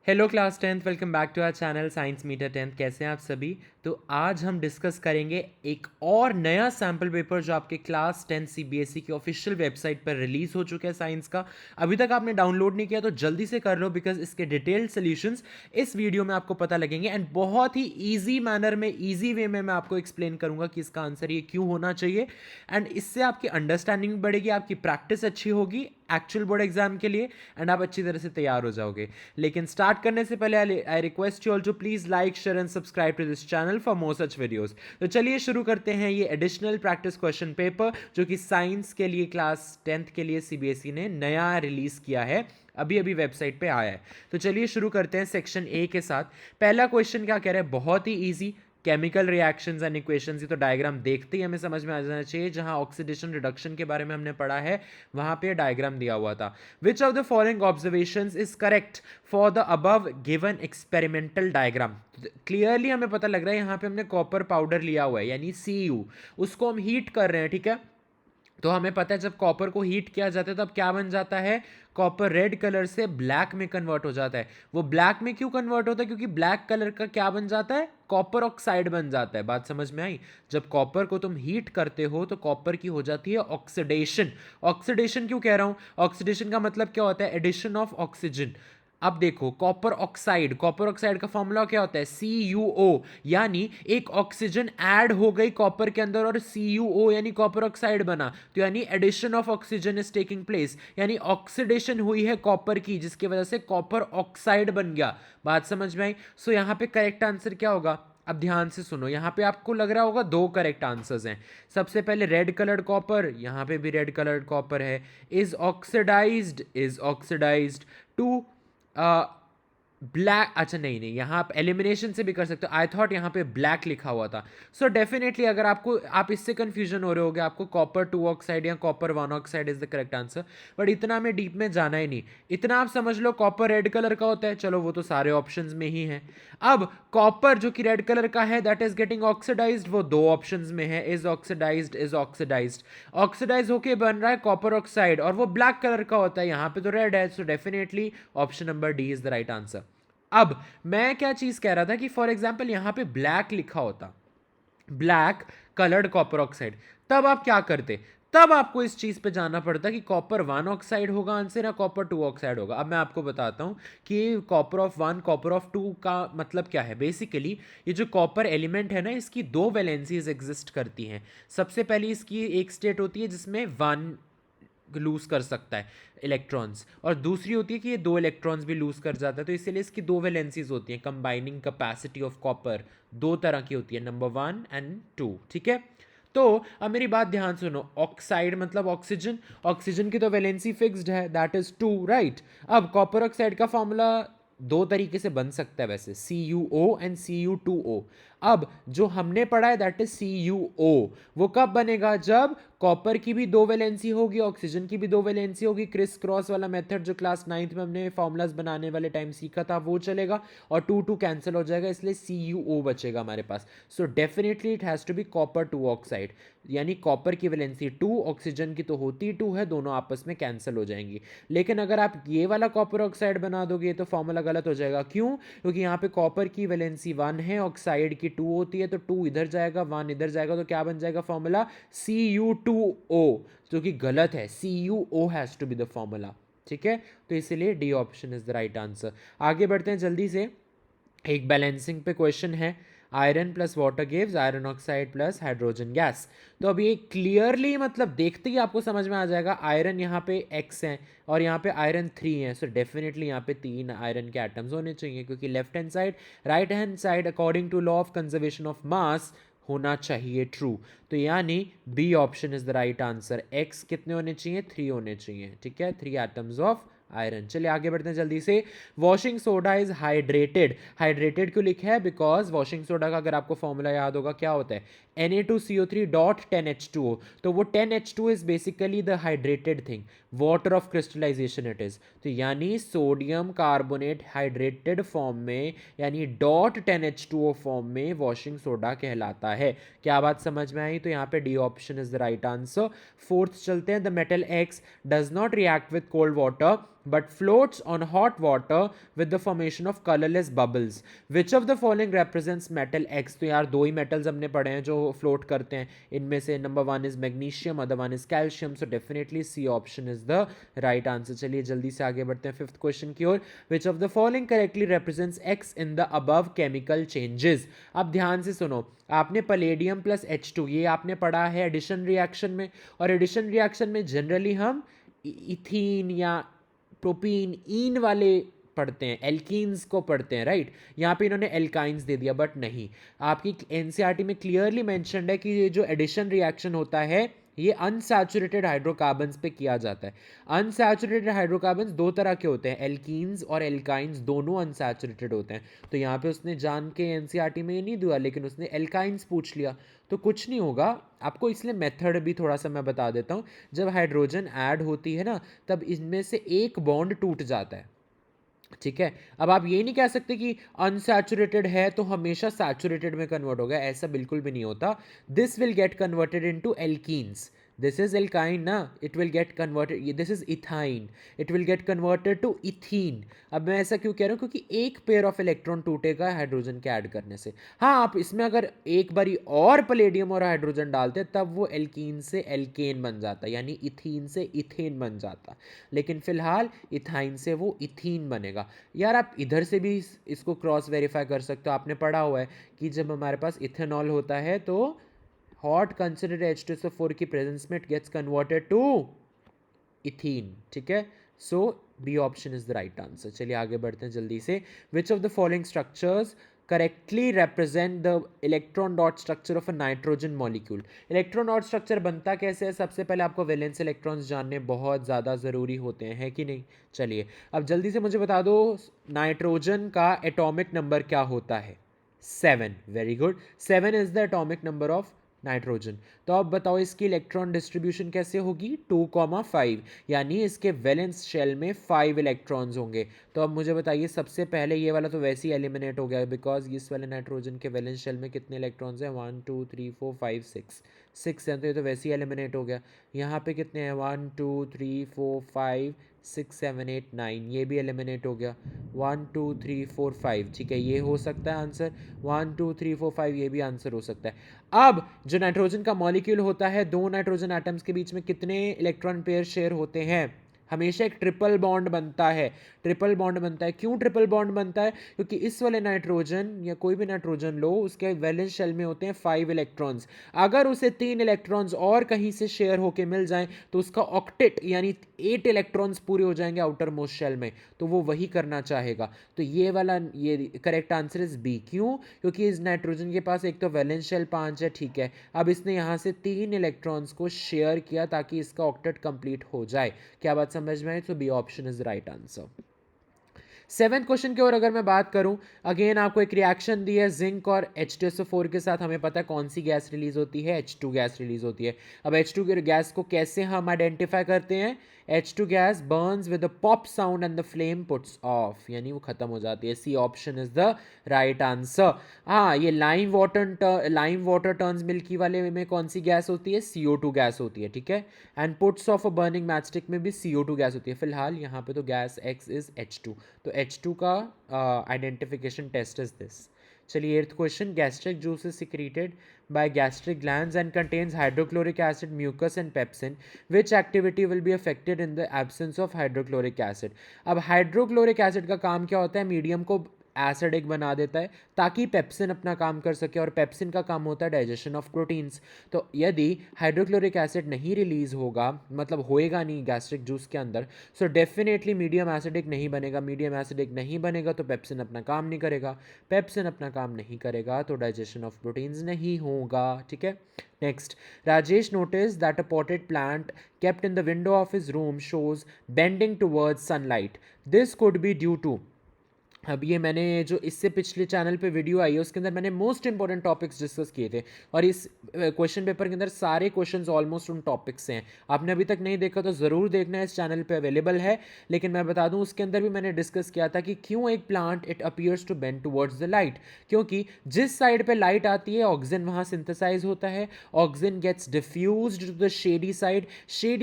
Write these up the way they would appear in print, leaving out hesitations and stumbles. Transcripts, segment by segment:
Hello class 10th, welcome back to our channel science meter 10th। कैसे हैं आप सभी? तो आज हम डिस्कस करेंगे एक और नया सैम्पल पेपर जो आपके क्लास 10 सीबीएसई की ऑफिशियल वेबसाइट पर रिलीज हो चुका है साइंस का। अभी तक आपने डाउनलोड नहीं किया तो जल्दी से कर लो, बिकॉज इसके डिटेल्ड सॉल्यूशंस इस वीडियो में आपको पता लगेंगे एंड बहुत ही ईजी मैनर में, ईजी वे में मैं आपको एक्सप्लेन करूंगा कि इसका आंसर ये क्यों होना चाहिए। एंड इससे आपकी अंडरस्टैंडिंग बढ़ेगी, आपकी प्रैक्टिस अच्छी होगी एक्चुअल बोर्ड एग्जाम के लिए, एंड आप अच्छी तरह से तैयार हो जाओगे। लेकिन स्टार्ट करने से पहले I request you all to please like, share and subscribe to this channel for more such videos. तो चलिए शुरू करते हैं ये एडिशनल प्रैक्टिस क्वेश्चन पेपर जो कि साइंस के लिए क्लास 10th के लिए सीबीएसई ने नया रिलीज किया है, अभी अभी वेबसाइट पे आया है। तो चलिए शुरू करते हैं सेक्शन ए के साथ। पहला क्वेश्चन क्या कह रहा है? बहुत ही easy, chemical reactions and equations. ये तो डायग्राम देखते ही हमें समझ में आ जाना चाहिए। जहां ऑक्सीडेशन रिडक्शन के बारे में हमने पढ़ा है वहां पे डायग्राम दिया हुआ था। विच of the following observations is correct for the above given experimental diagram? Clearly हमें पता लग रहा है यहाँ पे हमने कॉपर पाउडर लिया हुआ है यानी Cu, उसको हम हीट कर रहे हैं, ठीक है। तो हमें पता है जब कॉपर को हीट किया जाता है तब क्या बन जाता है? कॉपर रेड कलर से ब्लैक में कन्वर्ट हो जाता है। वो ब्लैक में क्यों कन्वर्ट होता है? क्योंकि ब्लैक कलर का क्या बन जाता है? कॉपर ऑक्साइड बन जाता है। बात समझ में आई? जब कॉपर को तुम हीट करते हो तो कॉपर की हो जाती है ऑक्सीडेशन। ऑक्सीडेशन क्यों कह रहा हूं? ऑक्सीडेशन का मतलब क्या होता है? Addition of oxygen. अब देखो, कॉपर ऑक्साइड का फॉर्मूला क्या होता है? CuO, यानी एक ऑक्सीजन ऐड हो गई कॉपर के अंदर और CuO यानी कॉपर ऑक्साइड बना, तो यानी addition of oxygen is taking place, यानी ऑक्सीडेशन हुई है कॉपर की, जिसकी वजह से कॉपर ऑक्साइड बन गया। बात समझ में आई? सो यहां पे करेक्ट आंसर क्या होगा? अब ध्यान से सुनो, यहां पे आपको लग रहा होगा दो करेक्ट आंसर्स हैं। सबसे पहले रेड कलर्ड कॉपर, यहां पे भी रेड कलर्ड कॉपर है, इज ऑक्सीडाइज्ड टू ब्लैक। अच्छा नहीं नहीं, यहाँ आप एलिमिनेशन से भी कर सकते हो। आई थॉट यहाँ पे ब्लैक लिखा हुआ था। सो डेफिनेटली अगर आप इससे कंफ्यूजन हो रहे होगे, आपको कॉपर 2 ऑक्साइड या copper 1 oxide is the correct answer, but इतना हमें डीप में जाना ही नहीं। इतना आप समझ लो कॉपर रेड कलर का होता है, चलो वो तो सारे ऑप्शंस में ही है। अब कॉपर जो कि रेड कलर का है दैट इज गेटिंग ऑक्सीडाइज्ड, वो दो ऑप्शंस में है, इज ऑक्सीडाइज्ड ऑक्सीडाइज होके बन रहा है कॉपर ऑक्साइड, और वो ब्लैक कलर का होता है, यहाँ पे तो रेड है। So definitely option number D is the right answer. अब मैं क्या चीज कह रहा था कि फॉर एग्जाम्पल यहां पे ब्लैक लिखा होता, ब्लैक कलर्ड कॉपर ऑक्साइड, तब आप क्या करते? तब आपको इस चीज पे जाना पड़ता कि कॉपर 1 ऑक्साइड होगा आंसर या कॉपर 2 ऑक्साइड होगा। अब मैं आपको बताता हूं कि कॉपर ऑफ 1 कॉपर ऑफ 2 का मतलब क्या है। बेसिकली ये जो कॉपर एलिमेंट है ना, इसकी दो वैलेंसीज एग्जिस्ट करती हैं। सबसे पहली इसकी एक स्टेट होती है जिसमें 1 लूज कर सकता है इलेक्ट्रॉन्स, और दूसरी होती है कि ये दो इलेक्ट्रॉन्स भी लूज कर जाता है। तो इसीलिए इसकी दो वैलेंसीज होती हैं। कंबाइनिंग कैपेसिटी ऑफ कॉपर दो तरह की होती है, नंबर 1 एंड 2, ठीक है। तो अब मेरी बात ध्यान सुनो, ऑक्साइड मतलब ऑक्सीजन, ऑक्सीजन की तो वैलेंसी फिक्स्ड है, दैट इज 2, राइट। अब कॉपर ऑक्साइड का फॉर्मूला दो तरीके से बन सकता है वैसे, CuO एंड Cu2O। अब जो हमने पढ़ा है दैट इज CuO, वो कब बनेगा? जब कॉपर की भी दो वैलेंसी होगी, ऑक्सीजन की भी दो वैलेंसी होगी, क्रिस क्रॉस वाला मेथड जो क्लास 9th में हमने फॉर्मूलाज बनाने वाले टाइम सीखा था वो चलेगा, और 2 कैंसिल हो जाएगा, इसलिए CuO बचेगा हमारे पास। So definitely it has to be copper 2 oxide, यानी कॉपर की वैलेंसी 2, ऑक्सीजन की तो होती 2 है, दोनों आपस में कैंसिल हो जाएंगी। लेकिन अगर आप ये वाला कॉपर ऑक्साइड बना दोगे तो फॉर्मूला गलत हो जाएगा। क्यों? क्योंकि यहाँ पे कॉपर की वैलेंसी 1 है, ऑक्साइड की 2 होती है, तो 2 इधर जाएगा 1 इधर जाएगा, तो क्या बन जाएगा फॉर्मूला? Cu2O, जो कि गलत है। CuO has to be the formula, ठीक है। तो इसलिए D option is the right answer. आगे बढ़ते हैं जल्दी से। एक बैलेंसिंग पे क्वेश्चन है, iron plus water gives iron oxide plus hydrogen gas. तो अब ये क्लियरली मतलब देखते ही आपको समझ में आ जाएगा, आयरन यहाँ पे X है और यहाँ पे आयरन 3 है। सो डेफिनेटली यहाँ पे 3 आयरन के एटम्स होने चाहिए, क्योंकि left hand side right hand side according to law of conservation of mass होना चाहिए ट्रू। तो यानी B option is the right answer. X कितने होने चाहिए? 3 होने चाहिए, ठीक है, 3 एटम्स ऑफ आयरन। चलिए आगे बढ़ते हैं जल्दी से। Washing soda is hydrated, hydrated क्यों लिखा है? बिकॉज वॉशिंग सोडा का अगर आपको फॉर्मूला याद होगा क्या होता है? Na2CO3 dot 10H2O। तो वो 10H2 is basically the hydrated thing. Water of crystallization it is. तो यानी सोडियम कार्बोनेट हाइड्रेटेड फॉर्म में यानी डॉट 10H2O फॉर्म में वॉशिंग सोडा कहलाता है। क्या बात समझ में आई? तो यहाँ पे D option is the right answer. Fourth चलते हैं, the metal x does not react with cold water but floats on hot water with the formation of colorless bubbles. Which of the following represents metal X? तो यार दो ही metals हमने पढ़े हैं जो float करते हैं, इनमें से number one is magnesium, other one is calcium, so definitely C option is the right answer. चलिए जल्दी से आगे बढ़ते हैं फिफ्थ क्वेश्चन की ओर। Which of the following correctly represents X in the above chemical changes? अब ध्यान से सुनो, आपने पलेडियम प्लस H2 ये आपने पढ़ा है एडिशन रिएक्शन में, और एडिशन रिएक्शन में जनरली हम इथीन या प्रोपीन इन वाले पढ़ते हैं, एल्कीन्स को पढ़ते हैं, राइट। यहाँ पे इन्होंने एल्काइंस दे दिया, बट नहीं, आपकी एनसीईआरटी में क्लियरली मेंशन्ड है कि ये जो एडिशन रिएक्शन होता है ये अनसैचुरेटेड हाइड्रोकार्बन्स पे किया जाता है। अनसैचुरेटेड हाइड्रोकार्बन्स दो तरह के होते हैं, एल्कीन्स और एल्काइंस, दोनों अनसैचुरेटेड होते हैं। तो यहाँ पे उसने जान के एनसीईआरटी में ये नहीं दिया, लेकिन उसने एल्काइंस पूछ लिया, तो कुछ नहीं होगा आपको। इसलिए मेथड भी थोड़ा सा मैं बता देता हूँ। जब हाइड्रोजन ऐड होती है ना, तब इनमें से एक बॉन्ड टूट जाता है, ठीक है। अब आप ये नहीं कह सकते कि अनसैचुरेटेड है तो हमेशा सैचुरेटेड में कन्वर्ट होगा, ऐसा बिल्कुल भी नहीं होता। This will get converted into alkenes, this is alkyne ना, it will get converted, this is ethyne, it will get converted to ethene. अब मैं ऐसा क्यों कह रहा हूँ? क्योंकि एक पेयर ऑफ इलेक्ट्रॉन टूटेगा हाइड्रोजन के ऐड करने से। हाँ, आप इसमें अगर एक बारी और पलेडियम और हाइड्रोजन डालते तब वो एल्कीन से एल्केन बन जाता, यानी इथीन से इथेन बन जाता, लेकिन फिलहाल इथाइन से वो इथीन बनेगा। यार आप इधर से भी इसको क्रॉस वेरीफाई कर सकते हो, आपने पढ़ा हुआ है कि जब हमारे पास इथेनॉल होता है तो हॉट कंसिडर्ड H2SO4 की प्रेजेंस में it gets converted to ethene, ठीक है। So B option is the right answer. चलिए आगे बढ़ते हैं जल्दी से। Which of the following structures correctly represent the electron dot structure of a nitrogen molecule? Electron dot structure बनता कैसे है? सबसे पहले आपको वैलेंस इलेक्ट्रॉन्स जानने बहुत ज़्यादा ज़रूरी होते हैं कि नहीं? चलिए अब जल्दी से मुझे बता दो, नाइट्रोजन का एटॉमिक नंबर क्या होता है? 7। Very good, 7 is the atomic number of nitrogen. तो अब बताओ इसकी इलेक्ट्रॉन डिस्ट्रीब्यूशन कैसे होगी? 2,5, यानी इसके वैलेंस शेल में 5 इलेक्ट्रॉन्स होंगे। तो अब मुझे बताइए, सबसे पहले ये वाला तो वैसे ही एलिमिनेट हो गया, बिकॉज इस वाले नाइट्रोजन के वैलेंस शेल में कितने इलेक्ट्रॉन्स हैं? 1 2 3 4 5 6, 6 हैं, तो ये तो वैसे ही एलिमिनेट हो गया। यहाँ पे कितने हैं? 1 2 3 4 5 6 7 8 9, ये भी एलिमिनेट हो गया। 1 2 3 4 5, ठीक है, ये हो सकता है आंसर। 1 2 3 4 5 ये भी आंसर हो सकता है। अब जो नाइट्रोजन का मॉलिक्यूल होता है, दो नाइट्रोजन एटम्स के बीच में कितने इलेक्ट्रॉन पेयर शेयर होते हैं? हमेशा एक ट्रिपल बॉन्ड बनता है, ट्रिपल बॉन्ड बनता है। क्यों ट्रिपल बॉन्ड बनता है? क्योंकि इस वाले नाइट्रोजन या कोई भी नाइट्रोजन लो, उसके वैलेंस शेल में होते हैं 5 इलेक्ट्रॉन्स। अगर उसे 3 इलेक्ट्रॉन्स और कहीं से शेयर होके मिल जाएं तो उसका ऑक्टेट यानी 8 इलेक्ट्रॉन्स पूरे हो जाएंगे आउटर मोस्ट शेल में, तो वो वही करना चाहेगा। तो ये वाला ये करेक्ट आंसर इज बी। क्यों? क्योंकि इस नाइट्रोजन के पास एक तो वैलेंस शेल 5 है, ठीक है, अब इसने यहाँ से 3 इलेक्ट्रॉन्स को शेयर किया ताकि इसका ऑक्टेट कंप्लीट हो जाए। क्या बात समझ में आई? तो B option is right answer. Seventh question की ओर अगर मैं बात करूं, अगेन आपको एक रिएक्शन दी है जिंक और H2SO4 के साथ, हमें पता है कौन सी गैस रिलीज होती है? H2 गैस रिलीज होती है। अब H2 गैस को कैसे हम आइडेंटिफाई करते हैं? H2 gas burns with a pop sound and the flame puts off, यानी वो खत्म हो जाती है। C option is the right answer. हाँ, ये लाइम वाटर टर्न्स मिल्की वाले में कौन सी गैस होती है? CO2 गैस होती है, ठीक है। And puts of a burning matchstick में भी CO2 गैस होती है। फिलहाल यहाँ पे तो गैस X इज H2, तो H2 का आइडेंटिफिकेशन टेस्ट इज दिस। चलिए eighth question, gastric juice is secreted by gastric glands and contains hydrochloric acid, mucus and pepsin. Which activity will be affected in the absence of hydrochloric acid? अब hydrochloric acid का काम क्या होता है? Medium को acidic बना देता है ताकि पेप्सिन अपना काम कर सके, और पेप्सिन का काम होता है डाइजेशन ऑफ प्रोटीन्स। तो यदि हाइड्रोक्लोरिक एसिड नहीं रिलीज होगा, मतलब होएगा नहीं गैस्ट्रिक जूस के अंदर, सो डेफिनेटली मीडियम एसिडिक नहीं बनेगा। मीडियम एसिडिक नहीं बनेगा तो पेप्सिन अपना काम नहीं करेगा, पेप्सिन अपना काम नहीं करेगा तो डाइजेशन ऑफ प्रोटीन्स नहीं होगा, ठीक है। Next, Rajesh notice that a potted plant kept in the window of his room shows bending towards sunlight. This could be due to अब ये मैंने जो इससे पिछले चैनल पे वीडियो आई है उसके अंदर मैंने मोस्ट इंपॉर्टेंट टॉपिक्स डिस्कस किए थे, और इस क्वेश्चन पेपर के अंदर सारे क्वेश्चंस ऑलमोस्ट उन टॉपिक्स से हैं। आपने अभी तक नहीं देखा तो ज़रूर देखना है, इस चैनल पे अवेलेबल है। लेकिन मैं बता दूं उसके अंदर भी मैंने डिस्कस किया था कि क्यों एक plant it appears to bend towards the light, क्योंकि जिस साइड पे लाइट आती है ऑक्सीजन वहाँ सिंथेसाइज होता है, oxygen gets diffused to the shady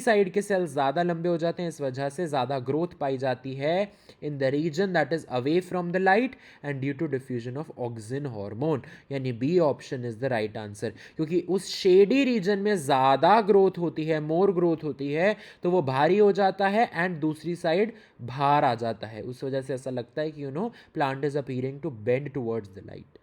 side के सेल्स ज़्यादा लंबे हो जाते हैं, इस वजह से ज़्यादा ग्रोथ पाई जाती है in the region that is away from the light and due to diffusion of oxygen hormone, यानी B option is the right answer. क्योंकि उस शेडी रीजन में ज़्यादा ग्रोथ होती है, मोर ग्रोथ होती है, तो वो भारी हो जाता है एंड दूसरी साइड बाहर आ जाता है, उस वजह से ऐसा लगता है कि plant is appearing to bend towards the light.